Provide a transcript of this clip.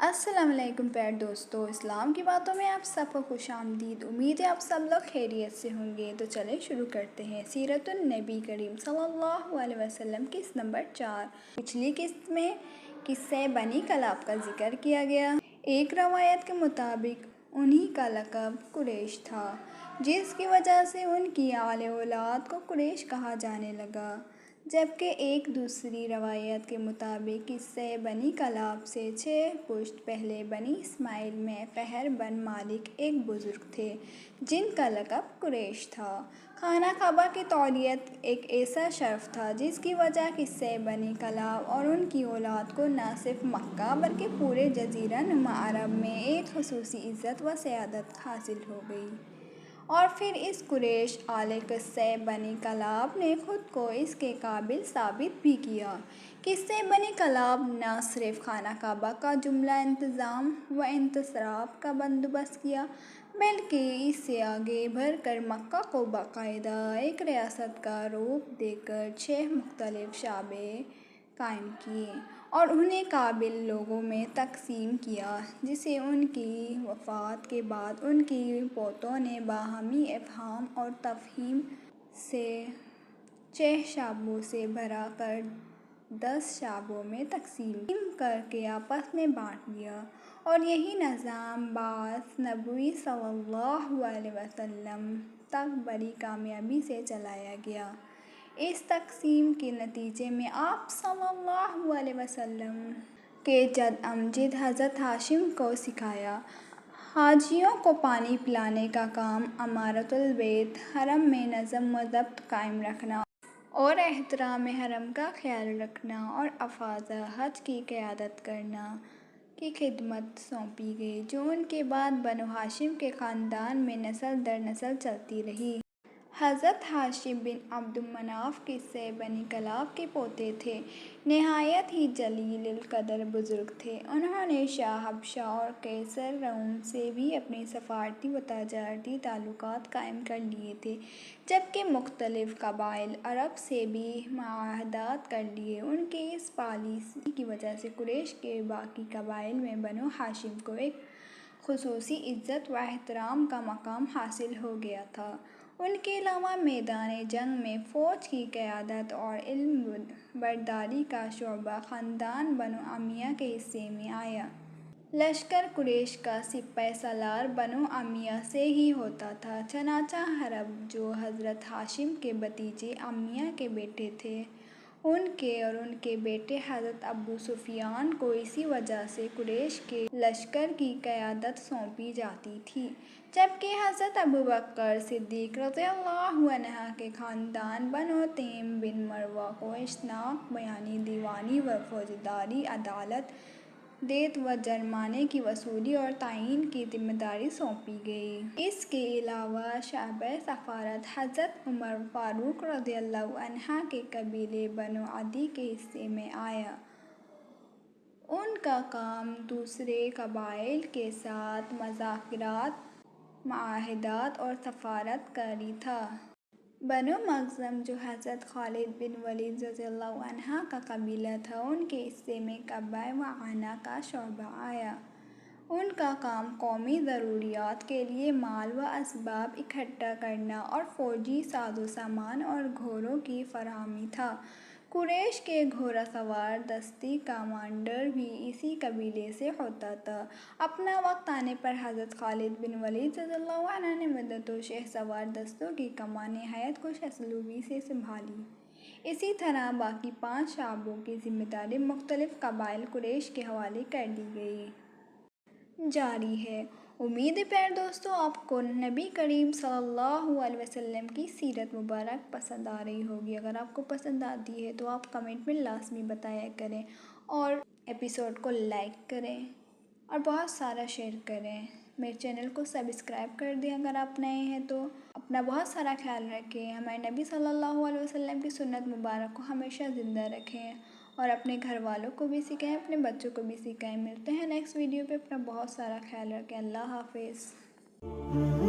السلام علیکم پیارے دوستو، اسلام کی باتوں میں آپ سب کو خوش آمدید۔ امید ہے آپ سب لوگ خیریت سے ہوں گے۔ تو چلیں شروع کرتے ہیں سیرت النبی کریم صلی اللہ علیہ وسلم قسط نمبر 4۔ پچھلی قسط میں قصہ بنی کلاب کا ذکر کیا گیا۔ ایک روایت کے مطابق انہی کا لقب قریش تھا، جس کی وجہ سے ان کی اعلی اولاد کو قریش کہا جانے لگا، جبکہ ایک دوسری روایت کے مطابق قصہ بنی کلاب سے 6 پشت پہلے بنی اسماعیل میں فہر بن مالک ایک بزرگ تھے جن کا لقب قریش تھا۔ خانہ کعبہ کی تولیت ایک ایسا شرف تھا جس کی وجہ قصہ بنی کلاب اور ان کی اولاد کو نہ صرف مکہ بلکہ پورے جزیرہ نما عرب میں ایک خصوصی عزت و سعادت حاصل ہو گئی، اور پھر اس قریش آل قصہ بنی کلاب نے خود کو اس کے قابل ثابت بھی کیا۔ قصہ بنی کلاب نہ صرف خانہ کعبہ کا جملہ انتظام و انتصاب کا بندوبست کیا، بلکہ اس سے آگے بڑھ کر مکہ کو باقاعدہ ایک ریاست کا روپ دے کر 6 مختلف شعبے قائم کیے اور انہیں قابل لوگوں میں تقسیم کیا، جسے ان کی وفات کے بعد ان کی پوتوں نے باہمی افہام اور تفہیم سے 6 شعبوں سے بڑھا کر 10 شعبوں میں تقسیم کر کے آپس میں بانٹ لیا، اور یہی نظام بعد نبوی صلی اللہ علیہ وسلم تک بڑی کامیابی سے چلایا گیا۔ اس تقسیم کے نتیجے میں آپ صلی اللہ علیہ وسلم کے جد امجد حضرت ہاشم کو سکھایا حاجیوں کو پانی پلانے کا کام، عمارت البیت، حرم میں نظم و ضبط قائم رکھنا اور احترام حرم کا خیال رکھنا، اور افاظہ حج کی قیادت کرنا کی خدمت سونپی گئی، جو ان کے بعد بنو ہاشم کے خاندان میں نسل در نسل چلتی رہی۔ حضرت ہاشم بن عبد مناف قصہ بنی کلاب کے پوتے تھے، نہایت ہی جلیل القدر بزرگ تھے۔ انہوں نے شاہ حبشہ اور قیصر روم سے بھی اپنے سفارتی و تجارتی تعلقات قائم کر لیے تھے، جبکہ مختلف قبائل عرب سے بھی معاہدات کر لیے۔ ان کی اس پالیسی کی وجہ سے قریش کے باقی قبائل میں بنو ہاشم کو ایک خصوصی عزت و احترام کا مقام حاصل ہو گیا تھا۔ ان کے علاوہ میدان جنگ میں فوج کی قیادت اور علم برداری کا شعبہ خاندان بنو امیہ کے حصے میں آیا۔ لشکر قریش کا سپہ سالار بنو امیہ سے ہی ہوتا تھا، چنانچہ حرب جو حضرت ہاشم کے بھتیجے امیہ کے بیٹے تھے، ان کے بیٹے حضرت ابو سفیان کو اسی وجہ سے قریش کے لشکر کی قیادت سونپی جاتی تھی، جبکہ حضرت ابوبکر صدیق رضی اللہ عنہ کے خاندان بنو تیم بن مروہ کو اشناق بیانی، دیوانی و فوجداری، عدالت، دیت و جرمانے کی وصولی اور تعیین کی ذمہ داری سونپی گئی۔ اس کے علاوہ شعبہ سفارت حضرت عمر فاروق رضی اللہ عنہ کے قبیلے بنو عدی کے حصے میں آیا۔ ان کا کام دوسرے قبائل کے ساتھ مذاکرات، معاہدات اور سفارت کاری تھا۔ بنو مخزوم جو حضرت خالد بن ولید رضی اللہ عنہ کا قبیلہ تھا، ان کے حصے میں قبہ و عنہ کا شعبہ آیا۔ ان کا کام قومی ضروریات کے لیے مال و اسباب اکٹھا کرنا اور فوجی سازوسامان اور گھوڑوں کی فراہمی تھا۔ قریش کے گھوڑا سوار دستے کا کمانڈر بھی اسی قبیلے سے ہوتا تھا۔ اپنا وقت آنے پر حضرت خالد بن ولید رضی اللہ عنہ نے مدد و شہ سوار دستوں کی کمان نہایت خوش اسلوبی سے سنبھالی۔ اسی طرح باقی 5 شعبوں کی ذمہ داری مختلف قبائل قریش کے حوالے کر دی گئی۔ جاری ہے۔ امید ہے پیارے دوستو آپ کو نبی کریم صلی اللہ علیہ وسلم کی سیرت مبارک پسند آ رہی ہوگی۔ اگر آپ کو پسند آتی ہے تو آپ کمنٹ میں لازمی بتایا کریں، اور ایپیسوڈ کو لائک کریں اور بہت سارا شیئر کریں۔ میرے چینل کو سبسکرائب کر دیں اگر آپ نئے ہیں تو۔ اپنا بہت سارا خیال رکھیں، ہمارے نبی صلی اللہ علیہ وسلم کی سنت مبارک کو ہمیشہ زندہ رکھیں، اور اپنے گھر والوں کو بھی سکھائیں، اپنے بچوں کو بھی سکھائیں۔ ملتے ہیں نیکسٹ ویڈیو پہ۔ اپنا بہت سارا خیال رکھیں۔ اللہ حافظ۔